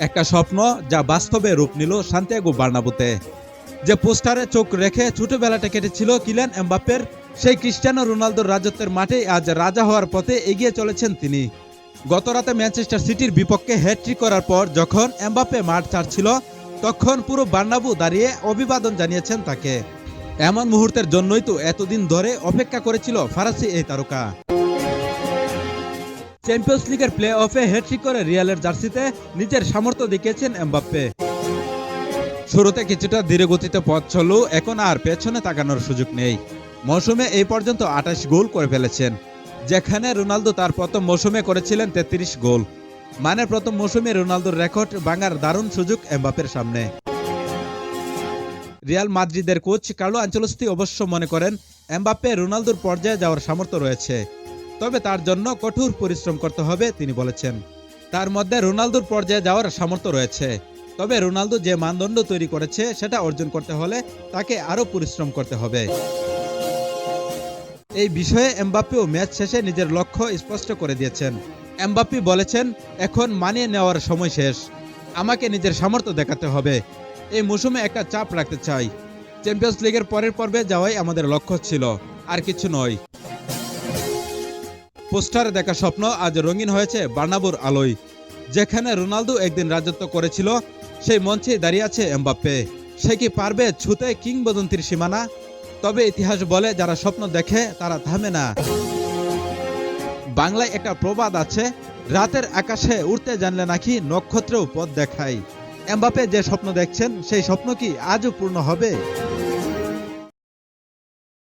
একটা স্বপ্ন যা বাস্তবে রূপ নিল সান্তিয়াগো বার্নাব্যুতে। যে পোস্টারে চোখ রেখে ছোটবেলাটা কেটেছিল কিলিয়ান এমবাপ্পের, সেই ক্রিস্টিয়ানো রোনালদোর রাজত্বের মাঠে আজ রাজা হওয়ার পথে এগিয়ে চলেছেন তিনি। গতরাতে ম্যানচেস্টার সিটির বিপক্ষে হ্যাটট্রিক করার পর যখন এমবাপ্পে মাঠ ছাড়ছিল, তখন পুরো বার্নাব্যু দাঁড়িয়ে অভিবাদন জানিয়েছেন তাকে। এমন মুহূর্তের জন্যই তো এতদিন ধরে অপেক্ষা করেছিল ফরাসি এই তারকা। চ্যাম্পিয়ন্স লিগের প্লে অফে হ্যাটট্রিক করে রিয়ালের জার্সিতে নিজের সামর্থ্য দেখিয়েছেন এমবাপ্পে। শুরুতে কিছুটা ধীরে গতিতে পথ চললেও এখন আর পেছনে তাকানোর সুযোগ নেই। মৌসুমে এই পর্যন্ত ২৮ গোল করে ফেলেছেন, যেখানে রোনালদো তার প্রথম মৌসুমে করেছিলেন ৩৩ গোল। মানে প্রথম মৌসুমে রোনালদোর রেকর্ড ভাঙার দারুণ সুযোগ এমবাপ্পের সামনে। রিয়াল মাদ্রিদের কোচ কার্লো আনচেলত্তি অবশ্য মনে করেন এমবাপ্পে রোনালদোর পর্যায়ে যাওয়ার সামর্থ্য রয়েছে, তবে তার জন্য কঠোর পরিশ্রম করতে হবে। তিনি বলেছেন তার মধ্যে রোনালদোর পর্যায়ে যাওয়ার সামর্থ্য রয়েছে, তবে রোনালদো যে মানদণ্ড তৈরি করেছে সেটা অর্জন করতে হলে তাকে আরও পরিশ্রম করতে হবে। এই বিষয়ে এমবাপ্পেও ম্যাচ শেষে নিজের লক্ষ্য স্পষ্ট করে দিয়েছেন। এমবাপ্পে বলেছেন, এখন মানিয়ে নেওয়ার সময় শেষ, আমাকে নিজের সামর্থ্য দেখাতে হবে। এই মৌসুমে একটা চাপ রাখতে চাই। চ্যাম্পিয়ন্স লিগের পরের পর্বে যাওয়াই আমাদের লক্ষ্য ছিল, আর কিছু নয়। পোস্টারে দেখা স্বপ্ন আজ রঙিন হয়েছে বার্নাব্যুর আলোয়। যেখানে রোনালদো একদিন রাজত্ব করেছিল, সেই মঞ্চে দাঁড়িয়ে আছে এমবাপ্পে। সে কি পারবে ছুঁতে কিংবদন্তির সীমানা? তবে ইতিহাস বলে, যারা স্বপ্ন দেখে তারা থামে না। বাংলায় একটা প্রবাদ আছে, রাতের আকাশে উড়তে জানলে নাকি নক্ষত্রেও পথ দেখায়। এমবাপ্পে যে স্বপ্ন দেখছেন, সেই স্বপ্ন কি আজও পূর্ণ হবে?